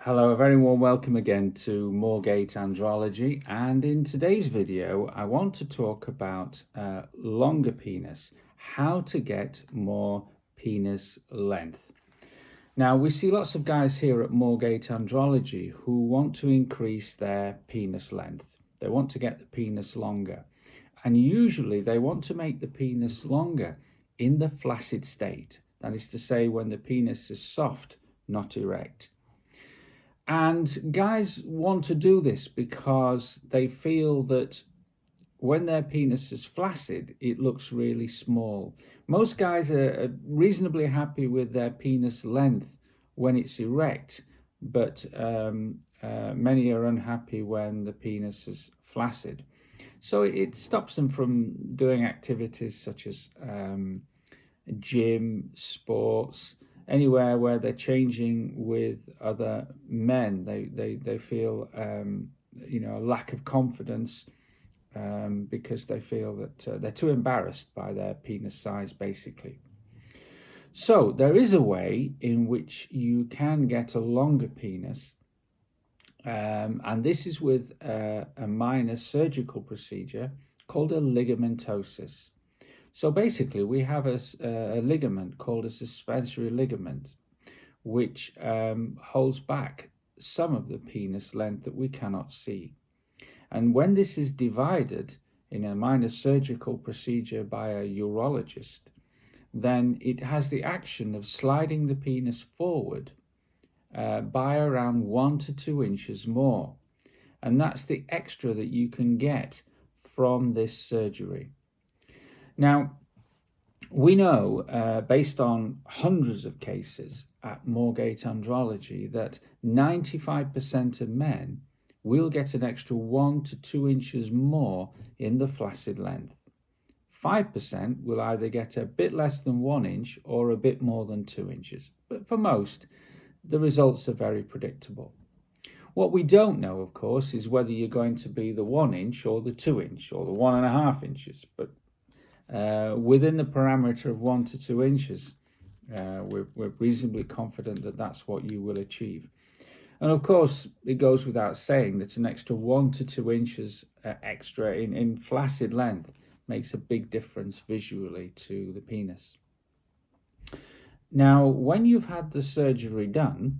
Hello, a very warm welcome again to Moorgate Andrology, and in today's video I want to talk about longer penis, how to get more penis length. Now we see lots of guys here at Moorgate Andrology who want to increase their penis length. They want to get the penis longer, and usually they want to make the penis longer in the flaccid state. That is to say, when the penis is soft, not erect. And guys want to do this because they feel that when their penis is flaccid, it looks really small. Most guys are reasonably happy with their penis length when it's erect, but many are unhappy when the penis is flaccid. So it stops them from doing activities such as gym, sports, anywhere where they're changing with other men. They feel a lack of confidence because they feel that they're too embarrassed by their penis size, basically. So there is a way in which you can get a longer penis, and this is with a minor surgical procedure called a ligamentosis. So basically, we have a ligament called a suspensory ligament, which holds back some of the penis length that we cannot see. And when this is divided in a minor surgical procedure by a urologist, then it has the action of sliding the penis forward by around 1 to 2 inches more. And that's the extra that you can get from this surgery. Now, we know, based on hundreds of cases at Moorgate Andrology, that 95% of men will get an extra 1 to 2 inches more in the flaccid length. 5% will either get a bit less than 1 inch or a bit more than 2 inches. But for most, the results are very predictable. What we don't know, of course, is whether you're going to be the 1 inch or the 2 inch or the 1.5 inches. But within the parameter of 1 to 2 inches, we're reasonably confident that that's what you will achieve. And of course, it goes without saying that an extra 1 to 2 inches extra in flaccid length makes a big difference visually to the penis. Now, when you've had the surgery done,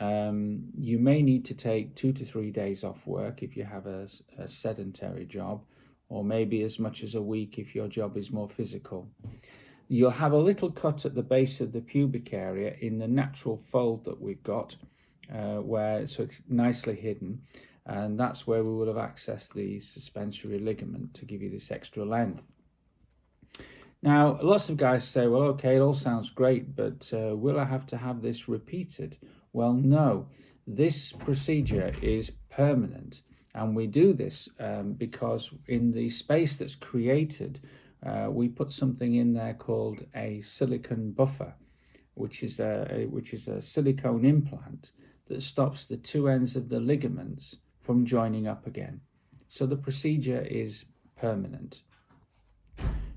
you may need to take 2 to 3 days off work if you have a sedentary job, or maybe as much as a week if your job is more physical. You'll have a little cut at the base of the pubic area in the natural fold that we've got, so it's nicely hidden, and that's where we will have accessed the suspensory ligament to give you this extra length. Now, lots of guys say, well, okay, it all sounds great, but will I have to have this repeated? Well, no, this procedure is permanent. And we do this because in the space that's created, we put something in there called a silicone buffer, which is a silicone implant that stops the two ends of the ligaments from joining up again. So the procedure is permanent.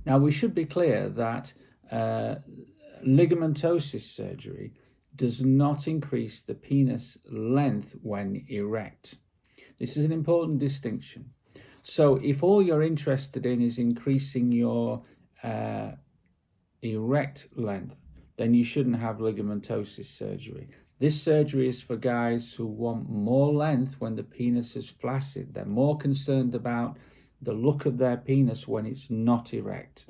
Now, we should be clear that ligamentosis surgery does not increase the penis length when erect. This is an important distinction. So if all you're interested in is increasing your erect length, then you shouldn't have ligamentosis surgery. This surgery is for guys who want more length when the penis is flaccid. They're more concerned about the look of their penis when it's not erect.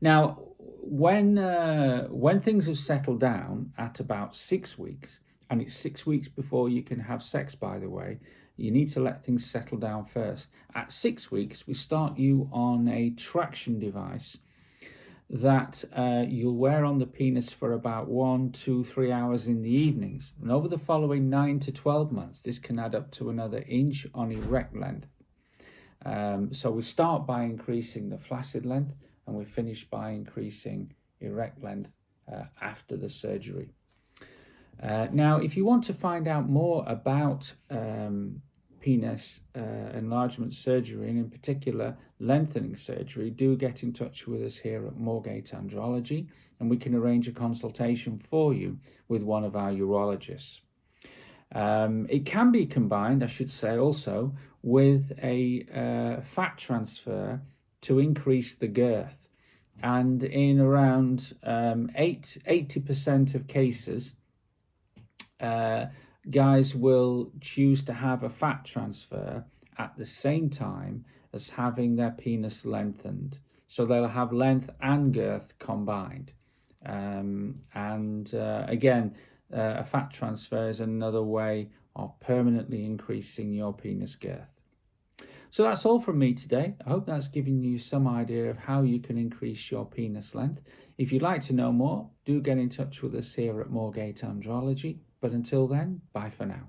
Now, when things have settled down at about 6 weeks, and it's 6 weeks before you can have sex, by the way, you need to let things settle down first. At 6 weeks, we start you on a traction device that you'll wear on the penis for about 1, 2, 3 hours in the evenings. And over the following 9 to 12 months, this can add up to another inch on erect length. So we start by increasing the flaccid length, and we finish by increasing erect length after the surgery. Now, if you want to find out more about penis enlargement surgery, and in particular lengthening surgery, do get in touch with us here at Moorgate Andrology, and we can arrange a consultation for you with one of our urologists. It can be combined, I should say, also with a fat transfer to increase the girth. And in around 80% of cases, guys will choose to have a fat transfer at the same time as having their penis lengthened. So they'll have length and girth combined. Again, a fat transfer is another way of permanently increasing your penis girth. So that's all from me today. I hope that's given you some idea of how you can increase your penis length. If you'd like to know more, do get in touch with us here at Moorgate Andrology. But until then, bye for now.